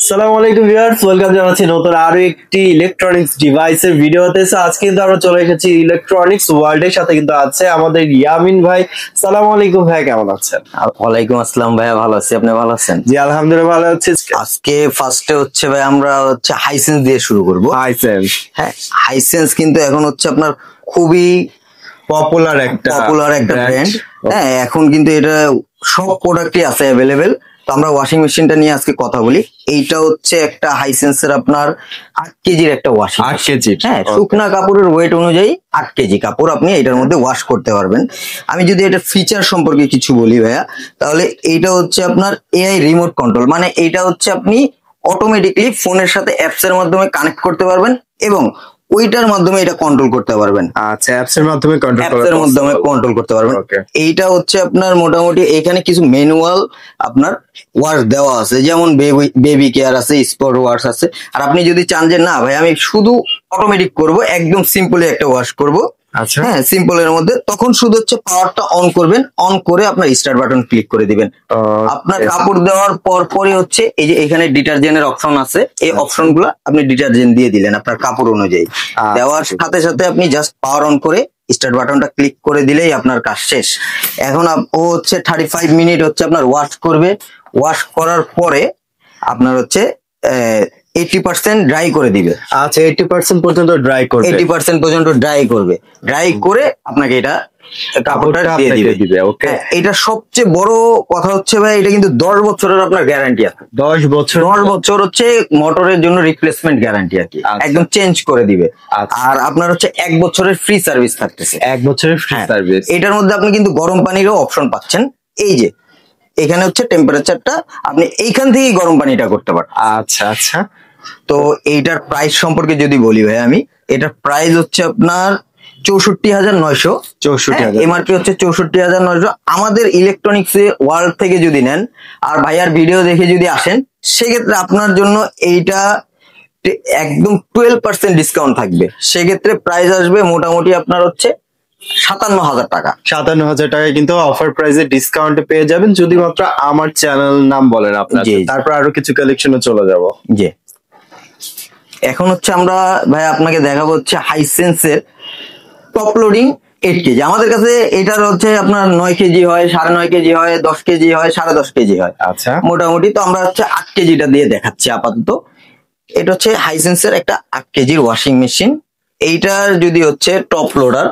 আসসালামু আলাইকুম viewers, welcome জানাচ্ছি নতুন আরো একটি ইলেকট্রনিক্স ডিভাইসের ভিডিওতে। আজকে কিন্তু আমরা চলে এসেছি ইলেকট্রনিক্স ওয়ার্ল্ডের সাথে কিন্তু আছে আমাদের ইয়ামিন ভাই। আসসালামু আলাইকুম ভাই, কেমন আছেন? ওয়ালাইকুম আসসালাম ভাইয়া, ভালো আছি, আপনি ভালো আছেন? জি আলহামদুলিল্লাহ ভালো আছি। আজকে ফার্স্টে হচ্ছে ভাই আমরা হচ্ছে হাইসেন্স দিয়ে শুরু করব। হাইসেন্স, হ্যাঁ, হাইসেন্স কিন্তু এখন হচ্ছে আপনার খুবই পপুলার একটা ব্র্যান্ড। হ্যাঁ, এখন কিন্তু এটা সব প্রোডাক্টই আছে অ্যাভেলেবেল। তো আমরা ওয়াশিং মেশিনটা নিয়ে আজকে কথা বলি। এইটা হচ্ছে একটা হাইসেন্সের আপনার 8 কেজির একটা ওয়াশিং। 8 কেজি, হ্যাঁ, শুকনা কাপড়ের ওয়েট অনুযায়ী 8 কেজি কাপড় আপনি এটার মধ্যে ওয়াশ করতে পারবেন। আমি যদি এটা ফিচার সম্পর্কে কিছু বলি ভাইয়া, তাহলে এইটা হচ্ছে আপনার এআই রিমোট কন্ট্রোল, মানে এইটা হচ্ছে আপনি অটোমেটিকলি ফোনের সাথে অ্যাপস এর মাধ্যমে কানেক্ট করতে পারবেন এবং ওইটার মাধ্যমে এটা কন্ট্রোল করতে পারবেন। আচ্ছা, অ্যাপস এর মাধ্যমে কন্ট্রোল করতে পারবেন। এইটা হচ্ছে আপনার মোটামুটি এখানে কিছু ম্যানুয়াল আপনার ওয়াশ দেওয়া আছে, যেমন বেবি কেয়ার আছে, স্পট ওয়াশ আছে। আর আপনি যদি চান যে না ভাই আমি শুধু অটোমেটিক করব, একদম সিম্পলি একটা ওয়াশ করব, আচ্ছা হ্যাঁ সিম্পল এর মধ্যে, তখন শুধু হচ্ছে পাওয়ারটা অন করবেন, অন করে আপনার স্টার্ট বাটন ক্লিক করে দিবেন। আপনার কাপড় দেওয়ার পরই হচ্ছে এই যে এখানে ডিটারজেন্টের অপশন আছে, এই অপশন গুলা আপনি ডিটারজেন্ট দিয়ে দিলেন আপনার কাপড় অনুযায়ী। দেওয়ার সাথে সাথে আপনি জাস্ট পাওয়ার অন করে স্টার্ট বাটনটা ক্লিক করে দিলেই আপনার কাজ শেষ। এখন ও হচ্ছে 35 মিনিট হচ্ছে আপনার ওয়াশ করবে। ওয়াশ করার পরে আপনার হচ্ছে 80% ড্রাই করে দিবে। আচ্ছা, 80% পর্যন্ত ড্রাই করবে। 80% পর্যন্ত ড্রাই করবে। ড্রাই করে আপনাকে এটা কাপড়টা দিয়ে দিবে। ওকে, এটা সবচেয়ে বড় কথা হচ্ছে ভাই, এটা কিন্তু 10 বছরের আপনার গ্যারান্টি আছে। 10 বছর? 10 বছর হচ্ছে মোটরের জন্য রিপ্লেসমেন্ট গ্যারান্টি আর কি, একদম চেঞ্জ করে দিবে। আর আপনার হচ্ছে 1 বছরের ফ্রি সার্ভিস থাকতেছে। 1 বছরের ফ্রি সার্ভিস। এটার মধ্যে আপনি কিন্তু গরম পানিরও অপশন পাচ্ছেন। এই যে এখানে হচ্ছে টেম্পারেচারটা আপনি এইখান থেকেই গরম পানিটা করতে পারেন। আচ্ছা আচ্ছা, তো এইটার প্রাইস সম্পর্কে যদি বলি ভাই আমি, এটার প্রাইস হচ্ছে আপনার 64,900। 64,000 এমআরপি হচ্ছে 64,900। আমাদের ইলেকট্রনিক্স ওয়ার্ল্ড থেকে যদি নেন আর ভাইয়ার ভিডিও দেখে যদি আসেন, সেক্ষেত্রে আপনার জন্য এইটা একদম 12% ডিসকাউন্ট থাকবে। সেক্ষেত্রে প্রাইস আসবে মোটামুটি আপনার হচ্ছে 57,000 টাকা। 57,000 টাকায় কিন্তু অফার প্রাইসে ডিসকাউন্টে পেয়ে যাবেন, যদি মাত্র আমার চ্যানেল নাম বলেন আপনার। তারপর আরো কিছু কালেকশনে চলে যাব। জি, এখন হচ্ছে আমরা ভাই আপনাকে দেখাবো হচ্ছে হাইসেন্সের টপ লোডিং 8 কেজি। আমাদের কাছে এটার হচ্ছে আপনার 9 কেজি হয়, 9.5 কেজি হয়, 10 কেজি হয়, 10.5 কেজি হয়। আচ্ছা, মোটামুটি তো আমরা হচ্ছে 8 কেজিটা দিয়ে দেখাচ্ছি আপাতত। এটা হচ্ছে হাইসেন্সের একটা 8 কেজির ওয়াশিং মেশিন। এইটার যদি হচ্ছে টপ লোডার,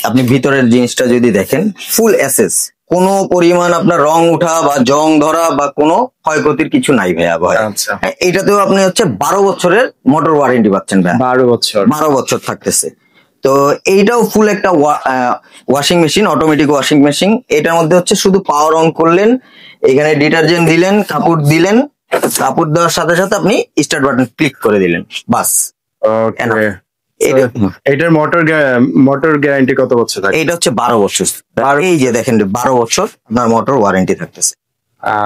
আপনি ভিতরের জিনিসটা যদি দেখেন, ফুল এসএস, কোনো পরিমাণ আপনার রং উঠা বা জং ধরা বা কোনো ক্ষয়ক্ষতির কিছু নাই ভাইয়া ভয়। আচ্ছা, এইটাতেও আপনি হচ্ছে 12 বছরের মোটর ওয়ারেন্টি পাচ্ছেন ভাই। 12 বছর থাকতেছে। তো এইটাও ফুল একটা washing machine, automatic washing machine. এটার মধ্যে হচ্ছে শুধু পাওয়ার অন করলেন, এখানে ডিটারজেন্ট দিলেন, কাপড় দিলেন, কাপড় দেওয়ার সাথে সাথে আপনি স্টার্ট বাটন ক্লিক করে দিলেন, বাস। এটার মোটর গ্যারান্টি কত বছর থাকে? এটা হচ্ছে 12 বছর। এই যে দেখেন 12 বছর আপনার মোটর ওয়ারেন্টি থাকতেছে।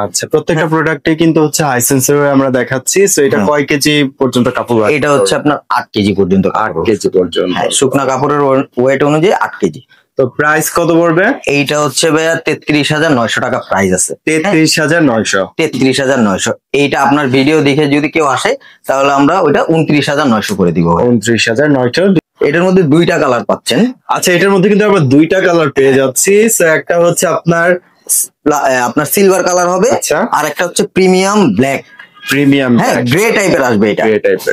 আচ্ছা, প্রত্যেকটা প্রোডাক্টে কিন্তু হচ্ছে হাইসেন্সের আমরা দেখাচ্ছি। সো এটা কয় কেজি পর্যন্ত কাপড়? এটা হচ্ছে আপনার 8 কেজি পর্যন্ত। 8 কেজি পর্যন্ত, শুকনা কাপড়ের ওয়েট অনুযায়ী 8 কেজি। তো প্রাইস কত পড়বে? এইটা হচ্ছে ভাইয়া 33,900 টাকা প্রাইস আছে। 33,900? 33,900। এইটা আপনার ভিডিও দেখে যদি কেউ আসে তাহলে আমরা ওইটা 29,900 করে দিব। 29,900। এটার মধ্যে 2টা কালার পাচ্ছেন। আচ্ছা, এটার মধ্যে কিন্তু আমরা 2টা কালার পেয়ে যাচ্ছি। একটা হচ্ছে আপনার সিলভার কালার হবে, আর একটা হচ্ছে প্রিমিয়াম ব্ল্যাক। হ্যাঁ, গ্রে টাইপের আসবে। এটা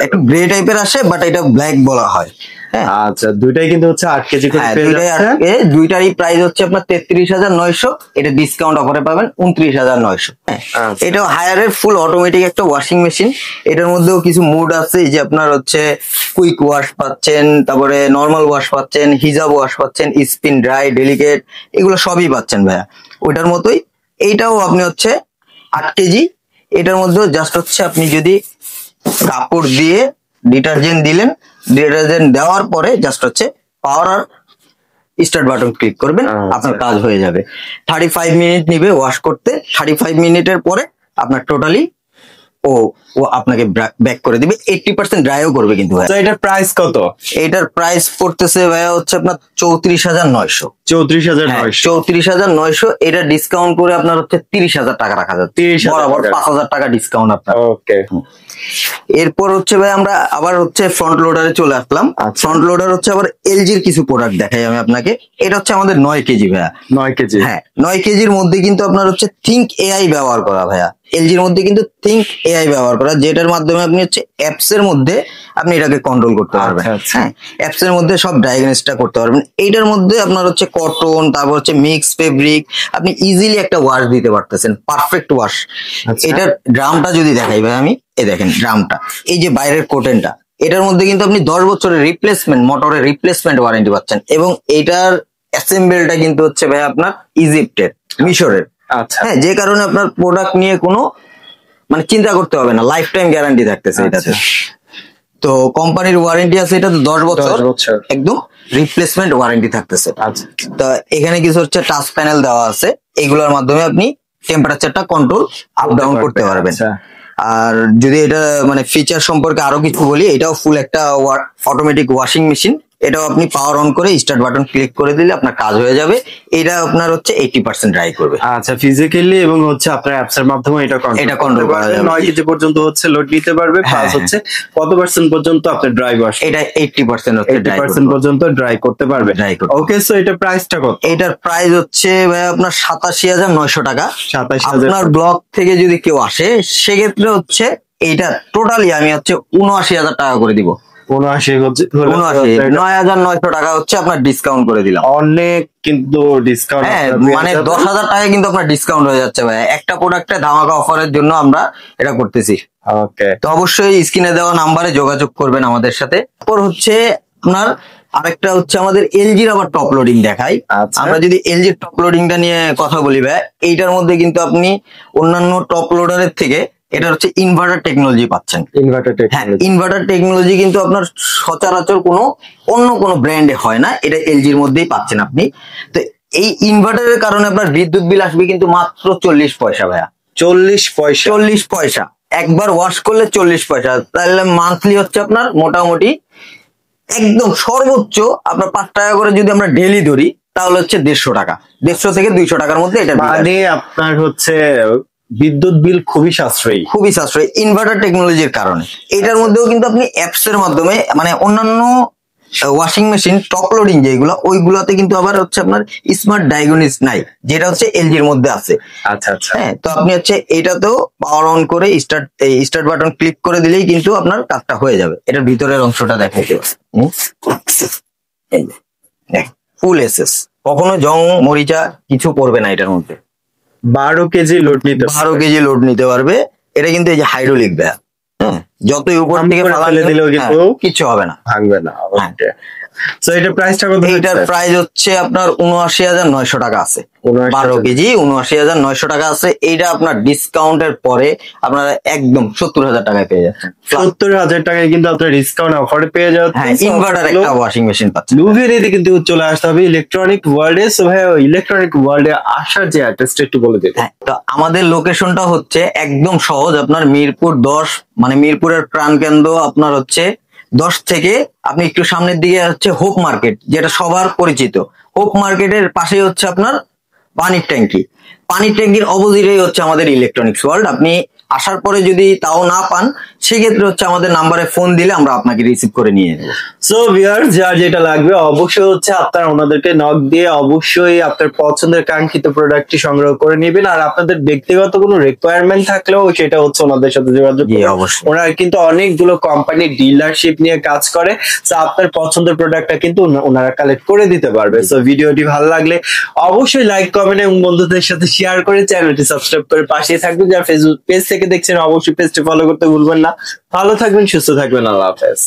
একটু গ্রে টাইপের আসে, বাট এটা ব্ল্যাক বলা হয়। আচ্ছা, দুইটাই কিন্তু হচ্ছে 8 কেজি করে পেয়ে যাচ্ছে। দুইটারই প্রাইস হচ্ছে আপনার 33,900। এটা ডিসকাউন্ট অফারে পাবেন 29,900। এটা হায়ারের ফুল অটোমেটিক একটা ওয়াশিং মেশিন। এটার মধ্যেও কিছু মুড আছে, যে আপনার হচ্ছে কুইক ওয়াশ পাচ্ছেন, তারপরে নর্মাল ওয়াশ পাচ্ছেন, হিজাব ওয়াশ পাচ্ছেন, স্পিন ড্রাই, ডেলিকেট, এগুলো সবই পাচ্ছেন ভাইয়া ওইটার মতোই। এইটাও আপনি হচ্ছে 8 কেজি। এটার মধ্যেও জাস্ট হচ্ছে আপনি যদি কাপড় দিয়ে ডিটারজেন্ট দিলেন, ডিটারজেন্ট দেওয়ার পরে জাস্ট হচ্ছে পাওয়ার আর স্টার্ট বাটন ক্লিক করবেন, আপনার কাজ হয়ে যাবে। 35 মিনিট নিবে ওয়াশ করতে। 35 মিনিটের পরে আপনার টোটালি ও আপনাকে ব্যাক করে দিবে। 80% ড্রাইও করবে কিন্তু। এটার প্রাইস কত? এটার প্রাইস পড়তেছে ভাইয়া হচ্ছে আপনার 34,900। 34,900। 34,900, এটা ডিসকাউন্ট করে আপনার হচ্ছে 30,000 টাকা রাখা যাচ্ছে। 30,000 বরাবর 5,000 টাকা ডিসকাউন্ট আপনার। ওকে, এরপর হচ্ছে ভাই আমরা আবার হচ্ছে ফ্রন্ট লোডারে চলে আসলাম। ফ্রন্ট লোডার হচ্ছে আবার এলজির কিছু প্রোডাক্ট দেখাই আমি আপনাকে। এটা হচ্ছে আমাদের 9 কেজি ভাইয়া। 9 কেজি, হ্যাঁ 9 কেজির মধ্যে কিন্তু আপনার হচ্ছে থিঙ্ক এআই ব্যবহার করা ভাইয়া। এলজির মধ্যে কিন্তু থিঙ্ক এআই ব্যবহার করা, যেটার মাধ্যমে আপনি হচ্ছে অ্যাপস এর মধ্যে আপনি এটাকে কন্ট্রোল করতে পারবেন। হ্যাঁ অ্যাপস এর মধ্যে সব ডায়াগনোসটা করতে পারবেন। এইটার মধ্যে আপনার হচ্ছে কটন, তারপর হচ্ছে মিক্স ফেব্রিক, আপনি ইজিলি একটা ওয়াশ দিতে পারতেছেন, পারফেক্ট ওয়াশ। এটার ড্রামটা যদি দেখাই ভাই আমি, এই দেখেন ড্রামটা, এই যে বাইরের কোটেনটা, এটার মধ্যে কিন্তু আপনি 10 বছরের রিপ্লেসমেন্ট, মোটরের রিপ্লেসমেন্ট ওয়ারেন্টি পাচ্ছেন। এবং এটার অ্যাসেম্বলটা কিন্তু হচ্ছে ভাই আপনার ইজিপ্টের, মিশরের। আচ্ছা, হ্যাঁ যে কারণে আপনার প্রোডাক্ট নিয়ে কোনো মানে চিন্তা করতে হবে না, লাইফ টাইম গ্যারান্টি থাকতেছে এটাতে। তো কোম্পানির ওয়ারেন্টি আছে এটা তো 10 বছর, একদম রিপ্লেসমেন্ট ওয়ারেন্টি থাকতেছে। আচ্ছা, তো এখানে কিছু হচ্ছে টাচ প্যানেল দেওয়া আছে, এগুলোর মাধ্যমে আপনি টেম্পারেচারটা কন্ট্রোল আপ ডাউন করতে পারবেন। আর যদি এটা মানে ফিচার সম্পর্কে আরো কিছু বলি, এটাও ফুল একটা অটোমেটিক ওয়াশিং মেশিন। এটাও আপনি পাওয়ার অন করে স্টার্ট বাটন ক্লিক করে দিলে আপনার কাজ হয়ে যাবে। এটা আপনার হচ্ছে 80% ড্রাই করবে। আচ্ছা, ফিজিক্যালি এবং হচ্ছে আপনার অ্যাপস এর মাধ্যমে এটা কন্ট্রোল করা যাবে। 9 কেজি পর্যন্ত হচ্ছে লোড নিতে পারবে, প্লাস হচ্ছে কত পার্সেন্ট পর্যন্ত আপনি ড্রাই ওয়াশ, এটা 80% হচ্ছে 80% পর্যন্ত ড্রাই করতে পারবে। ওকে, সো এটা প্রাইসটা কত? এটার প্রাইস হচ্ছে ভাই আপনার 87,900 টাকা। 27,000। আপনার ব্লক থেকে যদি কেউ আসে সেক্ষেত্রে হচ্ছে এইটা টোটালি আমি হচ্ছে 79,000 টাকা করে দিব। 9,900 টাকা হচ্ছে আপনার ডিসকাউন্ট করে দিলাম। অনেক কিন্তু ডিসকাউন্ট, হ্যাঁ মানে 10,000 টাকা কিন্তু আপনার ডিসকাউন্ট হয়ে যাচ্ছে ভাই, একটা প্রোডাক্টে ধামাকা অফারের জন্য আমরা এটা করতেছি। ওকে, তো অবশ্যই স্ক্রিনে দেওয়া নাম্বারে যোগাযোগ করবেন আমাদের সাথে। তারপর হচ্ছে আপনার আরেকটা হচ্ছে আমাদের এলজির আবার টপ লোডিং দেখাই। আমরা যদি এলজির টপ লোডিংটা নিয়ে কথা বলি ভাই, এইটার মধ্যে কিন্তু আপনি অন্যান্য টপ লোডারের থেকে এটা হচ্ছে ইনভার্টার টেকনোলজি পাচ্ছেন। ইনভার্টার টেকনোলজি কিন্তু আপনার সচরাচর অন্য কোনো ব্র্যান্ডে হয় না, এটা এলজির মধ্যেই পাচ্ছেন আপনি। তো এই ইনভার্টারের কারণে আপনার বিদ্যুৎ বিল আসবে কিন্তু মাত্র 40 পয়সা ভাইয়া। 40 পয়সা একবার ওয়াশ করলে 40 পয়সা, তাহলে মান্থলি হচ্ছে আপনার মোটামুটি একদম সর্বোচ্চ আপনার 5 টাকা করে যদি আমরা ডেলি ধরি তাহলে হচ্ছে 150 টাকা, 150 থেকে 200 টাকার মধ্যে এটা মানে আপনার হচ্ছে বিদ্যুৎ বিল খুবই সাশ্রয়ী ইনভার্টার টেকনোলজির কারণে। এটার মধ্যেও কিন্তু আপনি অ্যাপস এর মাধ্যমে মানে অন্যান্য ওয়াশিং মেশিন টপ লোডিং যেগুলো, ওইগুলোতে কিন্তু আবার হচ্ছে আপনার স্মার্ট ডায়াগনোস নাই, যেটা হচ্ছে এলজির মধ্যে আছে। আচ্ছা আচ্ছা, হ্যাঁ তো আপনি হচ্ছে এটাতেও পাওয়ার অন করে স্টার্ট বাটন ক্লিক করে দিলেই কিন্তু আপনার কাজটা হয়ে যাবে। এটার ভিতরের অংশটা দেখাইতে ফুল এসএস, কখনো জং মরিচা কিছু পড়বে না এটার মধ্যে। 12 কেজি লোড নিতে পারবে। এটা কিন্তু এই যে হাইড্রোলিক ব্যাগ, হ্যাঁ যতই উপর থেকে ফালালে দিলেও কিন্তু কিছু হবে না, ভাঙবে না। ওকে, সো এটা প্রাইসটা কত? এটার প্রাইস হচ্ছে আপনার 79,900 টাকা আছে। 12 কেজি 79,900 টাকা আছে। এইটা আপনার ডিসকাউন্টের পরে আপনারা একদম 70,000 টাকায় পেয়ে যাচ্ছেন। 70,000 টাকায় কিন্তু আপনারা ডিসকাউন্ট অফারে পেয়ে যাচ্ছেন। হ্যাঁ ইনভার্টার একটা ওয়াশিং মেশিন পাচ্ছেন। লুভিয়ানিতে কিন্তু চলে আসতে হবে ইলেকট্রনিক ওয়ার্ল্ডে। সো ভাই ইলেকট্রনিক ওয়ার্ল্ডে আসার যে অ্যাড্রেসটা একটু বলে দেবেন। হ্যাঁ তো আমাদের লোকেশনটা হচ্ছে একদম সহজ, আপনার মিরপুর 10, মানে মিরপুরের প্রাণকেন্দ্র আপনার হচ্ছে 10 থেকে আপনি একটু সামনের দিকে হচ্ছে হোপ মার্কেট, যেটা সবার পরিচিত। হোপ মার্কেটের পাশেই হচ্ছে আপনার পানির ট্যাঙ্কির অপোজিটেই হচ্ছে আমাদের ইলেকট্রনিক্স ওয়ার্ল্ড। আপনি আসার পরে যদি তাও না পান সেক্ষেত্রে হচ্ছে আমাদের নাম্বারে ফোন দিলে আমরা আপনাকে রিসিভ করে নিয়ে নেব। সো ভিউয়ার্স, যার যেটা লাগবে অবশ্যই হচ্ছে আপনারা ওনাদেরকে নক দিয়ে অবশ্যই আপনার পছন্দের কাঙ্ক্ষিত প্রোডাক্টটি সংগ্রহ করে নেবেন। আর আপনাদের ব্যক্তিগত কোনো রিকোয়ারমেন্ট থাকলেও সেটা হচ্ছে ওনাদের সাথে যোগাযোগ করুন। ওনারা কিন্তু অনেকগুলো কোম্পানির ডিলারশিপ নিয়ে কাজ করে। সো আপনার পছন্দের প্রোডাক্টটা কিন্তু ওনারা কালেক্ট করে দিতে পারবে। সো ভিডিওটি ভালো লাগলে অবশ্যই লাইক, কমেন্ট এবং বন্ধুদের সাথে শেয়ার করে চ্যানেলটি সাবস্ক্রাইব করে পাশেই থাকবেন। যারা ফেসবুক পেজ থেকে দেখছেন অবশ্যই পেজটি ফলো করতে ভুলবেন না। ভালো থাকবেন, সুস্থ থাকবেন, আল্লাহ হাফেজ।